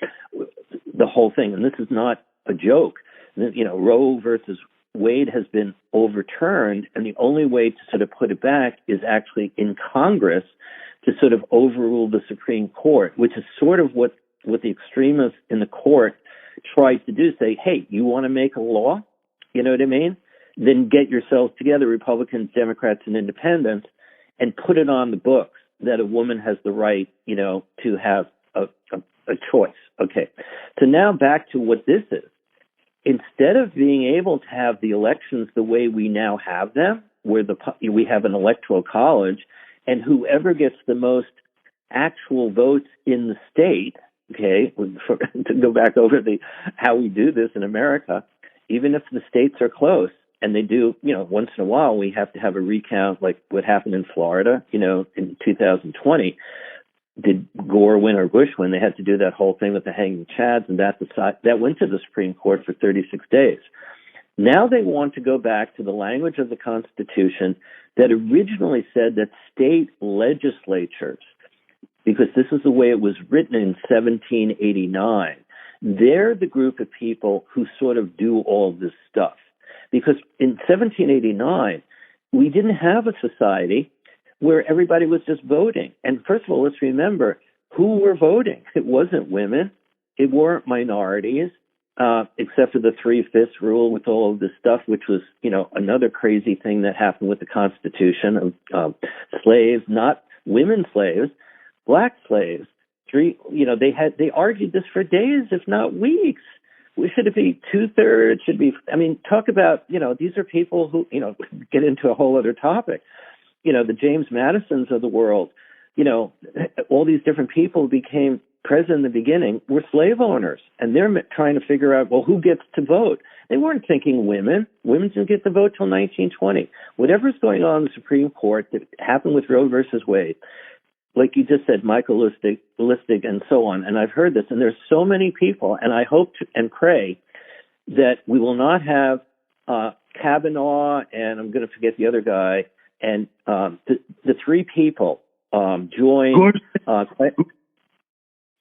the whole thing. And this is not a joke. Roe versus Wade has been overturned, and the only way to sort of put it back is actually in Congress to sort of overrule the Supreme Court, which is sort of what the extremists in the court tried to do, say, hey, you want to make a law? You know what I mean? Then get yourselves together, Republicans, Democrats, and Independents, and put it on the books that a woman has the right, to have a choice. So now back to what this is. Instead of being able to have the elections the way we now have them, where we have an electoral college, and whoever gets the most actual votes in the state, to go back over how we do this in America, even if the states are close, and they do, once in a while, we have to have a recount like what happened in Florida, in 2020. Did Gore win or Bush win? They had to do that whole thing with the hanging chads, and that went to the Supreme Court for 36 days. Now they want to go back to the language of the Constitution that originally said that state legislatures, because this is the way it was written in 1789, they're the group of people who sort of do all this stuff. Because in 1789, we didn't have a society where everybody was just voting. And first of all, let's remember who were voting. It wasn't women. It weren't minorities, except for the 3/5 rule with all of this stuff, which was, another crazy thing that happened with the Constitution of slaves, not women slaves, black slaves. They argued this for days, if not weeks. Should it be 2/3? Should be, talk about, these are people who, get into a whole other topic. The James Madisons of the world, all these different people became president in the beginning were slave owners, and they're trying to figure out, well, who gets to vote? They weren't thinking women. Women didn't get to vote till 1920. Whatever's going on in the Supreme Court that happened with Roe versus Wade, like you just said, Michael Lustig, and so on. And I've heard this, and there's so many people, and I hope and pray that we will not have Kavanaugh, and I'm going to forget the other guy, and the three people join.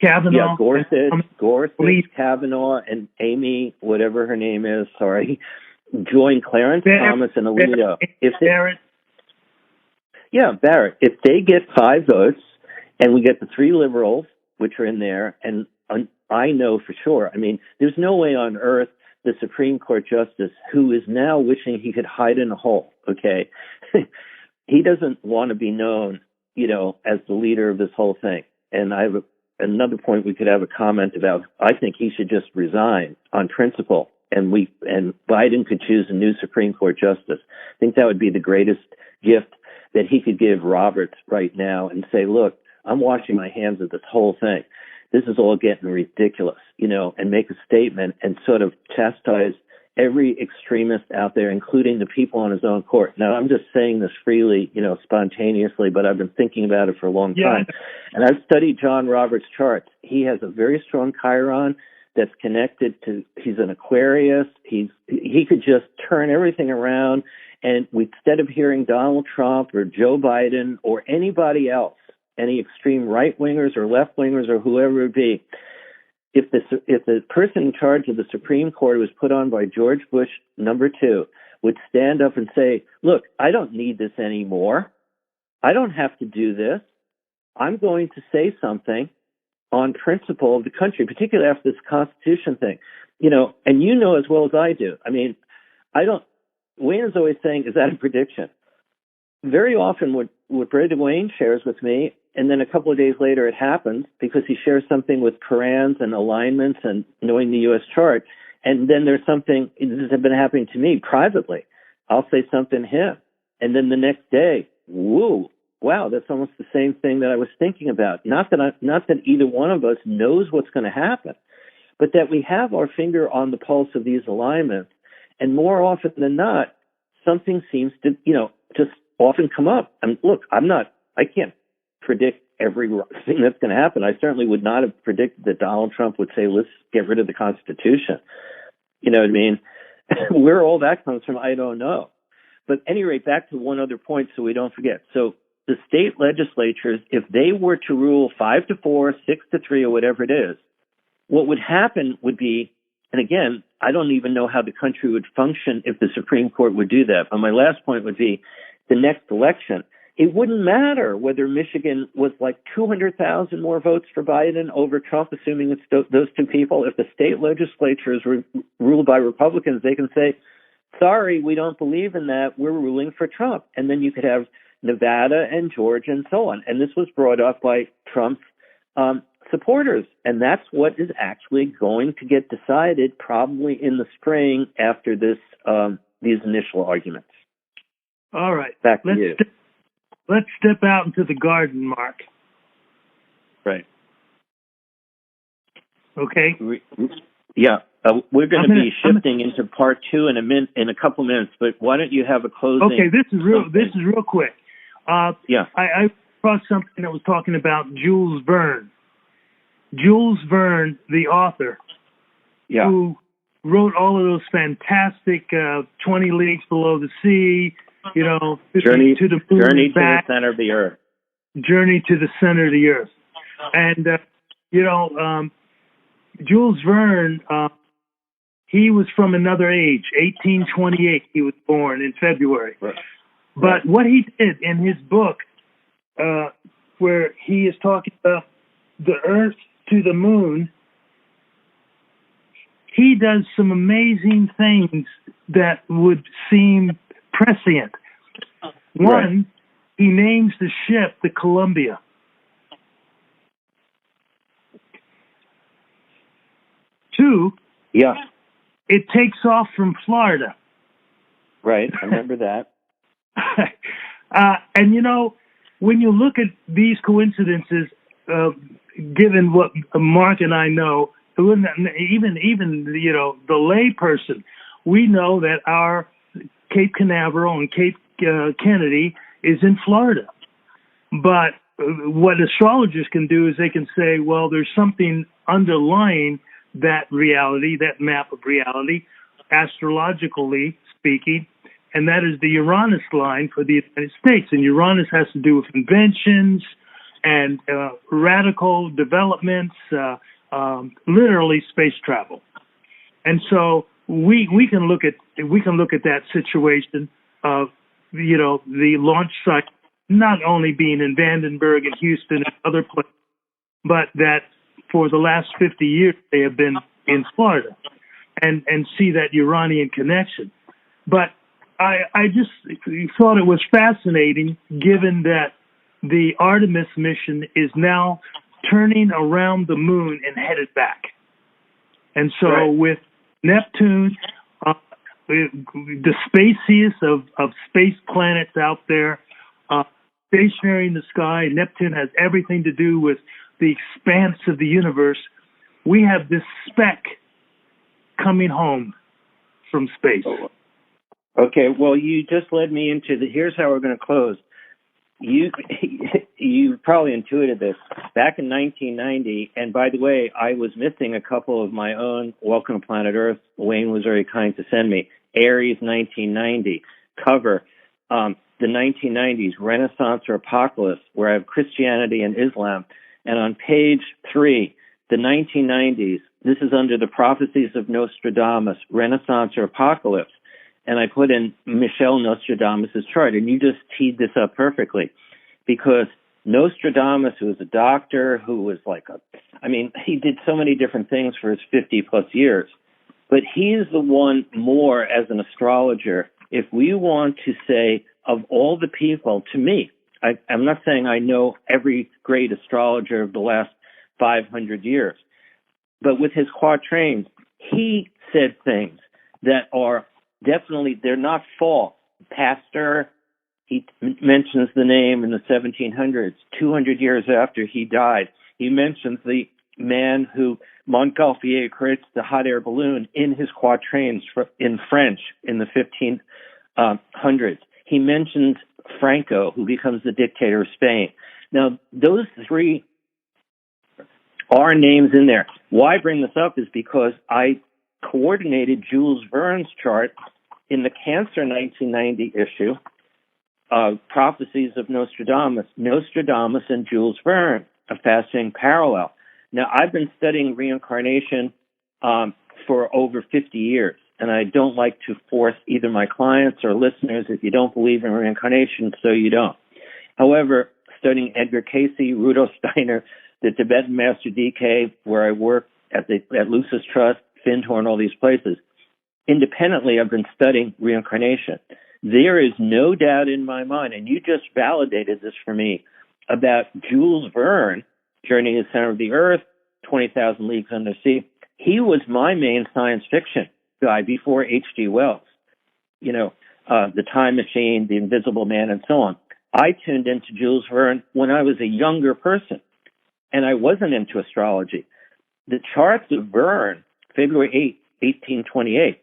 Kavanaugh. Yeah, Gorsuch, Kavanaugh, and Amy, whatever her name is, join Clarence Thomas and Alito. Barrett. Yeah, Barrett. If they get 5 votes, and we get the 3 liberals, which are in there, and I know for sure, there's no way on earth the Supreme Court justice, who is now wishing he could hide in a hole, he doesn't want to be known, as the leader of this whole thing. And I have another point we could have a comment about. I think he should just resign on principle, and Biden could choose a new Supreme Court justice. I think that would be the greatest gift that he could give Roberts right now and say, look, I'm washing my hands of this whole thing. This is all getting ridiculous, and make a statement and sort of chastise every extremist out there, including the people on his own court. Now, I'm just saying this freely, spontaneously, but I've been thinking about it for a long time. And I've studied John Roberts' charts. He has a very strong Chiron that's connected to, he's an Aquarius. He could just turn everything around. And instead of hearing Donald Trump or Joe Biden or anybody else, any extreme right-wingers or left-wingers or whoever it be, if the person in charge of the Supreme Court was put on by George Bush #2, would stand up and say, look, I don't need this anymore. I don't have to do this. I'm going to say something on principle of the country, particularly after this Constitution thing. And as well as I do. I mean, Wayne is always saying, is that a prediction? Very often what Brady Wayne shares with me, and then a couple of days later it happens because he shares something with params and alignments and knowing the U.S. chart. And then there's something, this has been happening to me privately. I'll say something to him. And then the next day, wow, that's almost the same thing that I was thinking about. Not that either one of us knows what's going to happen, but that we have our finger on the pulse of these alignments. And more often than not, something seems to, just often come up. Look, I can't predict everything that's going to happen. I certainly would not have predicted that Donald Trump would say, let's get rid of the Constitution. You know what I mean? Where all that comes from, I don't know. But at any rate, back to one other point so we don't forget. So the state legislatures, if they were to rule 5-4, 6-3, or whatever it is, what would happen would be, and again, I don't even know how the country would function if the Supreme Court would do that. But my last point would be the next election. It wouldn't matter whether Michigan was like 200,000 more votes for Biden over Trump, assuming it's those two people. If the state legislatures were ruled by Republicans, they can say, sorry, we don't believe in that. We're ruling for Trump. And then you could have Nevada and Georgia and so on. And this was brought up by Trump's supporters. And that's what is actually going to get decided probably in the spring after these initial arguments. All right. Back to you. Let's step out into the garden, Mark. Right. Okay. Yeah. We're going to be shifting into part 2 in a couple minutes, but why don't you have a closing? Okay, this is real quick. Yeah. I saw something that was talking about Jules Verne. Jules Verne, the author, who wrote all of those fantastic 20 Leagues Below the Sea, Journey to the Moon, Journey to the Center of the Earth. Journey to the Center of the Earth. And, Jules Verne, he was from another age, 1828. He was born in February. Right. But what he did in his book, where he is talking about the Earth to the Moon, he does some amazing things that would seem prescient. One, he names the ship the Columbia. Two, it takes off from Florida. Right, I remember that. And when you look at these coincidences, given what Mark and I know, even the lay person, we know that our Cape Canaveral and Cape Kennedy is in Florida. But what astrologers can do is they can say, well, there's something underlying that reality, that map of reality, astrologically speaking, and that is the Uranus line for the United States. And Uranus has to do with inventions and radical developments, literally space travel. And so we can look at that situation of the launch site not only being in Vandenberg and Houston and other places, but that for the last 50 years they have been in Florida, and see that Uranian connection. But I just thought it was fascinating, given that the Artemis mission is now turning around the moon and headed back. And so with Neptune, the spaciest of space planets out there, stationary in the sky. Neptune has everything to do with the expanse of the universe. We have this speck coming home from space. Okay, well, you just led me into here's how we're going to close. You probably intuited this. Back in 1990, and by the way, I was missing a couple of my own Welcome to Planet Earth. Wayne was very kind to send me. Aries 1990 cover, the 1990s Renaissance or Apocalypse, where I have Christianity and Islam. And on page 3, the 1990s, this is under the prophecies of Nostradamus, Renaissance or Apocalypse. And I put in Michel Nostradamus' chart, and you just teed this up perfectly, because Nostradamus, who was a doctor, who was he did so many different things for his 50-plus years, but he's the one more as an astrologer. If we want to say of all the people, to me, I'm not saying I know every great astrologer of the last 500 years, but with his quatrains, he said things that are definitely, they're not false. Pasteur, he mentions the name in the 1700s, 200 years after he died. He mentions the man who, Montgolfier, creates the hot air balloon in his quatrains in French in the 1500s. He mentions Franco, who becomes the dictator of Spain. Now, those three are names in there. Why I bring this up is because I coordinated Jules Verne's chart in the Cancer 1990 issue, Prophecies of Nostradamus and Jules Verne, a fascinating parallel. Now, I've been studying reincarnation for over 50 years, and I don't like to force either my clients or listeners, if you don't believe in reincarnation, so you don't. However, studying Edgar Cayce, Rudolf Steiner, the Tibetan Master DK, where I work at Lucis Trust, Findhorn, all these places, independently, I've been studying reincarnation. There is no doubt in my mind, and you just validated this for me, about Jules Verne, Journey to the Center of the Earth, 20,000 Leagues Under the Sea. He was my main science fiction guy before H.G. Wells. The Time Machine, The Invisible Man, and so on. I tuned into Jules Verne when I was a younger person, and I wasn't into astrology. The charts of Verne, February 8, 1828,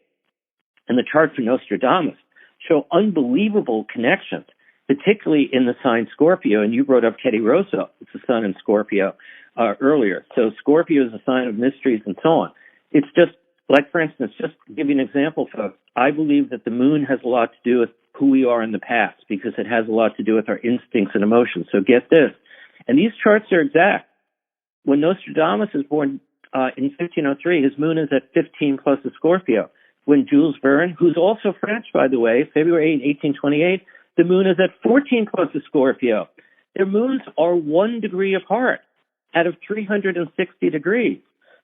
and the chart for Nostradamus show unbelievable connections, particularly in the sign Scorpio. And you brought up Teddy Rosso. It's the sun in Scorpio earlier. So Scorpio is a sign of mysteries and so on. It's just, like, for instance, just to give you an example, folks, I believe that the moon has a lot to do with who we are in the past, because it has a lot to do with our instincts and emotions. So get this. And these charts are exact. When Nostradamus is born in 1503, his moon is at 15 plus a Scorpio. When Jules Verne, who's also French, by the way, February 8, 1828, the moon is at 14 plus a Scorpio. Their moons are 1 degree apart out of 360 degrees.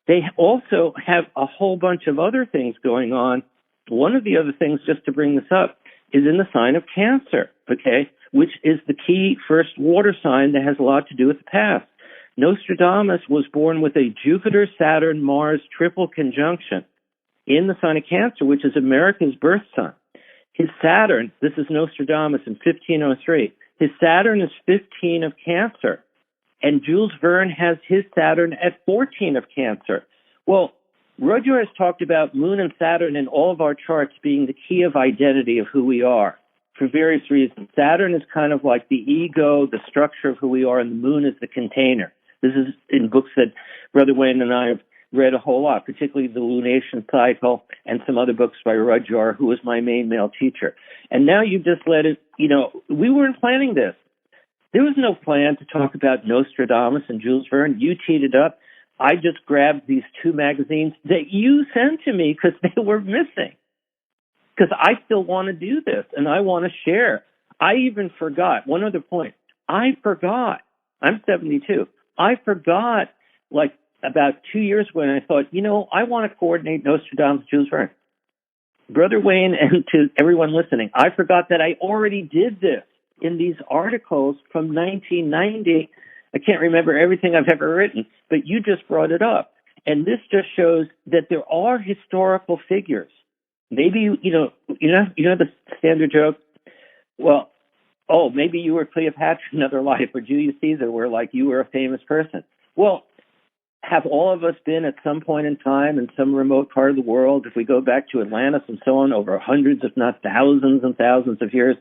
They also have a whole bunch of other things going on. One of the other things, just to bring this up, is in the sign of Cancer, okay, which is the key first water sign that has a lot to do with the past. Nostradamus was born with a Jupiter-Saturn-Mars triple conjunction in the sign of Cancer, which is America's birth sign. His Saturn, this is Nostradamus in 1503, his Saturn is 15 of Cancer, and Jules Verne has his Saturn at 14 of Cancer. Well, Roger has talked about Moon and Saturn in all of our charts being the key of identity of who we are for various reasons. Saturn is kind of like the ego, the structure of who we are, and the Moon is the container. This is in books that Brother Wayne and I have read a whole lot, particularly The Lunation Cycle and some other books by Rudjar, who was my main male teacher. And now you've just let it, we weren't planning this. There was no plan to talk about Nostradamus and Jules Verne. You teed it up. I just grabbed these two magazines that you sent to me because they were missing. Because I still want to do this, and I want to share. I even forgot. One other point. I forgot. I'm 72. I forgot, about 2 years ago, and I thought, I want to coordinate Nostradamus, Jules Verne. Brother Wayne, and to everyone listening, I forgot that I already did this in these articles from 1990. I can't remember everything I've ever written, but you just brought it up. And this just shows that there are historical figures. Maybe, the standard joke, well, oh, maybe you were Cleopatra in another life, or Julius Caesar, where like you were a famous person. Well, have all of us been at some point in time in some remote part of the world, if we go back to Atlantis and so on, over hundreds, if not thousands and thousands of years,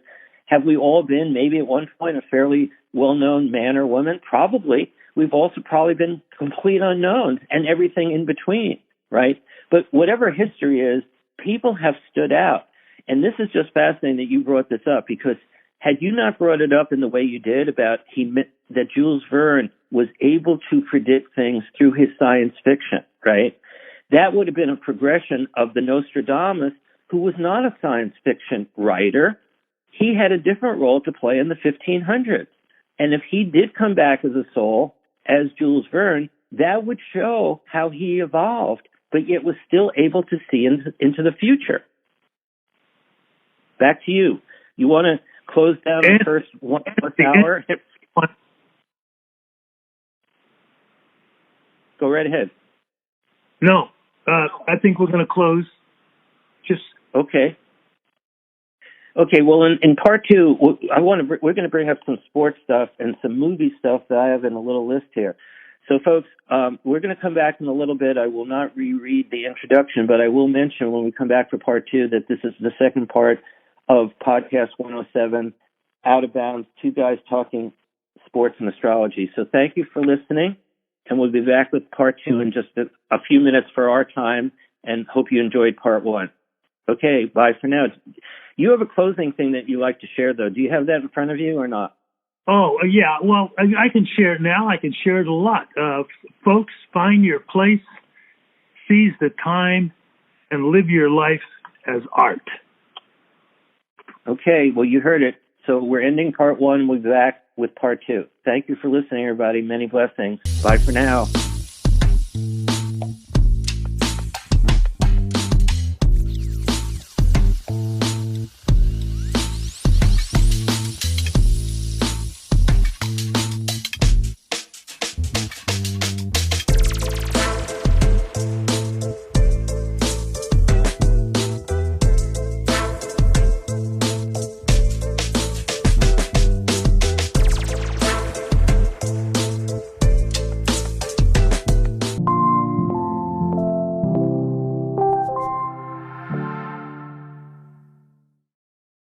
have we all been maybe at one point a fairly well-known man or woman? Probably. We've also probably been complete unknowns and everything in between, right? But whatever history is, people have stood out. And this is just fascinating that you brought this up, because had you not brought it up in the way you did about that Jules Verne was able to predict things through his science fiction, right? That would have been a progression of the Nostradamus, who was not a science fiction writer. He had a different role to play in the 1500s. And if he did come back as a soul, as Jules Verne, that would show how he evolved, but yet was still able to see into the future. Back to you. You want to close down the first 1 hour? Go right ahead. No, I think we're going to close. Just okay. Okay. Well, in part two, we're going to bring up some sports stuff and some movie stuff that I have in a little list here. So, folks, we're going to come back in a little bit. I will not reread the introduction, but I will mention when we come back for part two that this is the second part of podcast 107, Out of Bounds, Two Guys Talking Sports and Astrology. So thank you for listening, and we'll be back with part two in just a few minutes for our time, and hope you enjoyed part one. Okay, bye for now. You have a closing thing that you like to share, though. Do you have that in front of you or not? Oh, yeah. Well, I can share it now. I can share it a lot. Folks, find your place, seize the time, and live your life as art. Okay, well, you heard it. So we're ending part one. We'll be back with part two. Thank you for listening, everybody. Many blessings. Bye for now.